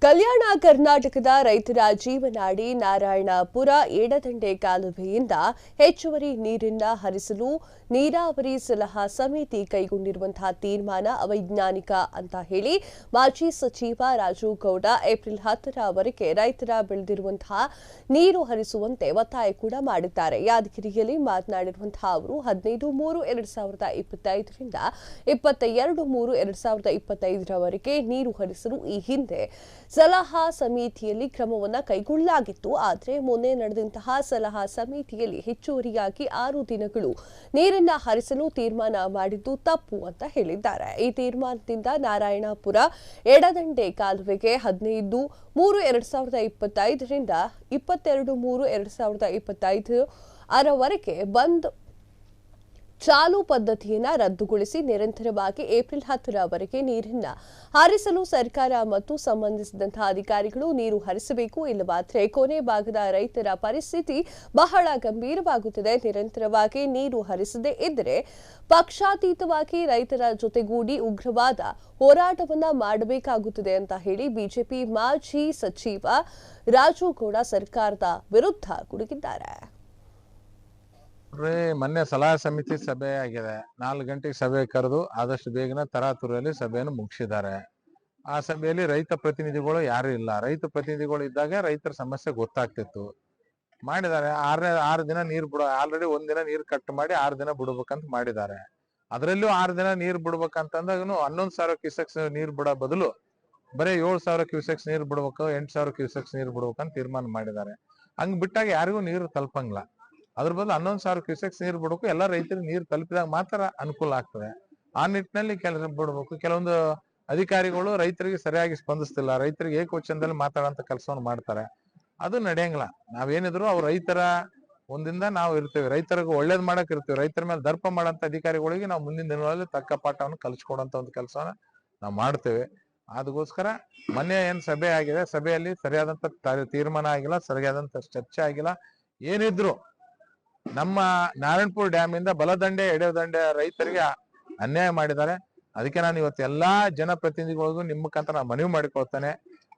ಕಲ್ಯಾಣ ಕರ್ನಾಟಕದ ರೈತರ ಜೀವನಾಡಿ ನಾರಾಯಣಪುರ ಎಡದಂಡೆ ಕಾಲುವೆಯಿಂದ ಹೆಚ್ಚುವರಿ ನೀರನ್ನು ಹರಿಸಲು ನೀರಾವರಿ ಸಲಹಾ ಸಮಿತಿ ಕೈಗೊಂಡಿರುವಂತಹ ತೀರ್ಮಾನ ಅವೈಜ್ಞಾನಿಕ ಅಂತ ಹೇಳಿ ಮಾಜಿ ಸಚಿವ ರಾಜು ಗೌಡ ಏಪ್ರಿಲ್ 10ರವರೆಗೆ ರೈತರ ಬೆಳೆದಿರುವಂತಹ ನೀರು ಹರಿಸುವಂತೆ ಒತ್ತಾಯ ಕೂಡ ಮಾಡಿದ್ದಾರೆ. ಯಾದಗಿರಿಯಲ್ಲಿ ಮಾತನಾಡಿರುವಂತಹ ಅವರು 15/3/2025ರಿಂದ 22/3/2025ರವರೆಗೆ ನೀರು ಹರಿಸಲು ಈ ಹಿಂದೆ ಸಲಹಾ ಸಮಿತಿಯಲ್ಲಿ ಕ್ರಮವನ್ನು ಕೈಗೊಳ್ಳಲಾಗಿತ್ತು. ಆದರೆ ಮೊನ್ನೆ ನಡೆದಂತಹ ಸಲಹಾ ಸಮಿತಿಯಲ್ಲಿ ಹೆಚ್ಚುವರಿಯಾಗಿ 6 ದಿನಗಳು ನೀರನ್ನ ಹರಿಸಲು ತೀರ್ಮಾನ ಮಾಡಿದ್ದು ತಪ್ಪು ಅಂತ ಹೇಳಿದ್ದಾರೆ. ಈ ತೀರ್ಮಾನದಿಂದ ನಾರಾಯಣಪುರ ಎಡದಂಡೆ ಕಾಲುವೆಗೆ 15/3/2025ರಿಂದ 22/3/2025ರವರೆಗೆ ಬಂದ್ ಚಾಲು ಪದ್ಧತಿಯನ್ನು ರದ್ದುಗೊಳಿಸಿ ನಿರಂತರವಾಗಿ ಏಪ್ರಿಲ್ 10ರವರೆಗೆ ನೀರನ್ನು ಹರಿಸಲು ಸರ್ಕಾರ ಮತ್ತು ಸಂಬಂಧಿಸಿದಂತಹ ಅಧಿಕಾರಿಗಳು ನೀರು ಹರಿಸಬೇಕು. ಇಲ್ಲವಾದರೆ ಕೊನೆ ಭಾಗದ ರೈತರ ಪರಿಸ್ಥಿತಿ ಬಹಳ ಗಂಭೀರವಾಗುತ್ತದೆ. ನಿರಂತರವಾಗಿ ನೀರು ಹರಿಸದೇ ಇದ್ದರೆ ಪಕ್ಷಾತೀತವಾಗಿ ರೈತರ ಜೊತೆಗೂಡಿ ಉಗ್ರವಾದ ಹೋರಾಟವನ್ನ ಮಾಡಬೇಕಾಗುತ್ತದೆ ಅಂತ ಹೇಳಿ ಬಿಜೆಪಿ ಮಾಜಿ ಸಚಿವ ರಾಜು ಗೌಡ ಸರ್ಕಾರದ ವಿರುದ್ಧ ಗುಡುಗಿದ್ದಾರೆ. ಮೊನ್ನೆ ಸಲಹಾ ಸಮಿತಿ ಸಭೆ ಆಗಿದೆ. 4 ಗಂಟೆಗೆ ಸಭೆ ಕರೆದು ಆದಷ್ಟು ಬೇಗನೆ ತರಾತುರಿಯಲ್ಲಿ ಸಭೆಯನ್ನು ಮುಗಿಸಿದ್ದಾರೆ. ಆ ಸಭೆಯಲ್ಲಿ ರೈತ ಪ್ರತಿನಿಧಿಗಳು ಯಾರು ಇಲ್ಲ. ರೈತ ಪ್ರತಿನಿಧಿಗಳು ಇದ್ದಾಗ ರೈತರ ಸಮಸ್ಯೆ ಗೊತ್ತಾಗ್ತಿತ್ತು. ಮಾಡಿದ್ದಾರೆ. 6 ದಿನ ನೀರು ಬಿಡ, ಆಲ್ರೆಡಿ 1 ದಿನ ನೀರು ಕಟ್ ಮಾಡಿ 6 ದಿನ ಬಿಡ್ಬೇಕಂತ ಮಾಡಿದ್ದಾರೆ. ಅದರಲ್ಲೂ 6 ದಿನ ನೀರು ಬಿಡ್ಬೇಕಂತಂದಾಗ 11,000 ಕ್ಯೂಸೆಕ್ಸ್ ನೀರು ಬಿಡೋ ಬದಲು ಬರೀ 7,000 ಕ್ಯೂಸೆಕ್ಸ್ ನೀರು ಬಿಡ್ಬೇಕು, 8,000 ಕ್ಯೂಸೆಕ್ಸ್ ನೀರು ಬಿಡ್ಬೇಕಂತ ತೀರ್ಮಾನ ಮಾಡಿದ್ದಾರೆ. ಹಂಗ್ ಬಿಟ್ಟಾಗ ಯಾರಿಗೂ ನೀರು ತಲುಪಂಗಿಲ್ಲ. ಅದ್ರ ಬದಲು 11,000 ಕ್ಯೂಸೆಕ್ಸ್ ನೀರು ಬಿಡಬೇಕು. ಎಲ್ಲ ರೈತರಿಗೆ ನೀರು ತಲುಪಿದಾಗ ಮಾತ್ರ ಅನುಕೂಲ ಆಗ್ತದೆ. ಆ ನಿಟ್ಟಿನಲ್ಲಿ ಕೆಲಸ ಬಿಡಬೇಕು. ಕೆಲವೊಂದು ಅಧಿಕಾರಿಗಳು ರೈತರಿಗೆ ಸರಿಯಾಗಿ ಸ್ಪಂದಿಸ್ತಿಲ್ಲ. ರೈತರಿಗೆ ಏಕವಚನದಲ್ಲಿ ಮಾತಾಡೋಂಥ ಕೆಲಸವನ್ನು ಮಾಡ್ತಾರೆ. ಅದು ನಡೆಯಂಗಿಲ್ಲ. ನಾವೇನಿದ್ರು ಅವ್ರು ರೈತರ ಒಂದಿಂದ ನಾವು ಇರ್ತೀವಿ, ರೈತರಿಗೆ ಒಳ್ಳೇದ್ ಮಾಡಕ್ ಇರ್ತೀವಿ. ರೈತರ ಮೇಲೆ ದರ್ಪ ಮಾಡೋಂಥ ಅಧಿಕಾರಿಗಳಿಗೆ ನಾವು ಮುಂದಿನ ದಿನಗಳಲ್ಲಿ ತಕ್ಕ ಪಾಠವನ್ನು ಕಲಿಸ್ಕೊಡೋಂಥ ಒಂದು ಕೆಲಸವನ್ನ ನಾವು ಮಾಡ್ತೇವೆ. ಅದಕ್ಕೋಸ್ಕರ ಮೊನ್ನೆ ಏನ್ ಸಭೆ ಆಗಿದೆ, ಸಭೆಯಲ್ಲಿ ಸರಿಯಾದಂತ ತೀರ್ಮಾನ ಆಗಿಲ್ಲ, ಸರಿಯಾದಂತ ಚರ್ಚೆ ಆಗಿಲ್ಲ. ಏನಿದ್ರು ನಮ್ಮ ನಾರಾಯಣಪುರ ಡ್ಯಾಮ್ ಇಂದ ಬಲದಂಡೆ ಎಡದಂಡೆ ರೈತರಿಗೆ ಅನ್ಯಾಯ ಮಾಡಿದ್ದಾರೆ. ಅದಕ್ಕೆ ನಾನು ಇವತ್ತು ಎಲ್ಲಾ ಜನಪ್ರತಿನಿಧಿಗಳಿಗೂ ನಿಮ್ಮ ಮುಖಾಂತರ ನಾನು ಮನವಿ ಮಾಡಿಕೊಳ್ತೇನೆ.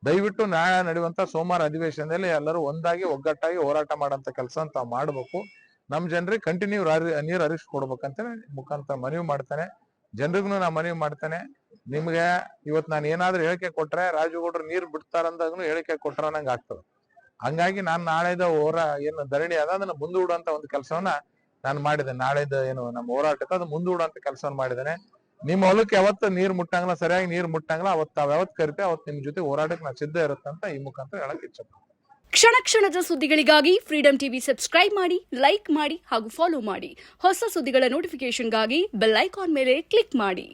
ದಯವಿಟ್ಟು ನಾಳೆ ನಡೆಯುವಂತ ಸೋಮವಾರ ಅಧಿವೇಶನದಲ್ಲಿ ಎಲ್ಲರೂ ಒಂದಾಗಿ ಒಗ್ಗಟ್ಟಾಗಿ ಹೋರಾಟ ಮಾಡೋಂಥ ಕೆಲಸ ತಾವು ಮಾಡಬೇಕು. ನಮ್ಮ ಜನರಿಗೆ ಕಂಟಿನ್ಯೂ ನೀರು ಹರಿಸ್ಕೊಡ್ಬೇಕಂತ ಮುಖಾಂತರ ಮನವಿ ಮಾಡ್ತೇನೆ. ಜನರಿಗೂ ನಾನು ಮನವಿ ಮಾಡ್ತೇನೆ. ನಿಮ್ಗೆ ಇವತ್ತು ನಾನು ಏನಾದ್ರೂ ಹೇಳಿಕೆ ಕೊಟ್ರೆ ರಾಜುಗೌಡರು ನೀರು ಬಿಡ್ತಾರಂದಾಗೂ ಹೇಳಿಕೆ ಕೊಟ್ರ ನಂಗೆ ಆಗ್ತದೆ. ಹಂಗಾಗಿ ನಾನು ನಾಳೆದ ಏನು ಧರಣಿ ಅದ ಅದನ್ನ ಮುಂದೂಡುವಂತ ಒಂದು ಕೆಲಸವನ್ನ ನಾನು ಮಾಡಿದ್ದೇನೆ. ನಾಳೆದ ಏನು ನಮ್ಮ ಹೋರಾಟ ಅದು ಮುಂದೂಡುವಂತ ಕೆಲಸವನ್ನ ಮಾಡಿದ್ದೇನೆ. ನಿಮ್ಮ ಹೊಲಕ್ಕೆ ಯಾವತ್ತು ನೀರು ಮುಟ್ಟಂಗಿಲ್ಲ, ಸರಿಯಾಗಿ ನೀರು ಮುಟ್ಟಂಗಿಲ್ಲ, ಅವತ್ತು ತಾವ್ ಯಾವತ್ತು ಕರಿತೇವೆ ಅವತ್ತು ನಿಮ್ ಜೊತೆ ಹೋರಾಟಕ್ಕೆ ನಾನು ಸಿದ್ಧ ಇರುತ್ತಂತ ಈ ಮುಖಾಂತರ ಹೇಳಕ್ ಇಚ್ಛಪಡ್ತೀನಿ. ಕ್ಷಣ ಕ್ಷಣದ ಸುದ್ದಿಗಳಿಗಾಗಿ ಫ್ರೀಡಂ ಟಿವಿ ಸಬ್ಸ್ಕ್ರೈಬ್ ಮಾಡಿ, ಲೈಕ್ ಮಾಡಿ ಹಾಗೂ ಫಾಲೋ ಮಾಡಿ. ಹೊಸ ಸುದ್ದಿಗಳ ನೋಟಿಫಿಕೇಶನ್ಗಾಗಿ ಬೆಲ್ ಐಕಾನ್ ಮೇಲೆ ಕ್ಲಿಕ್ ಮಾಡಿ.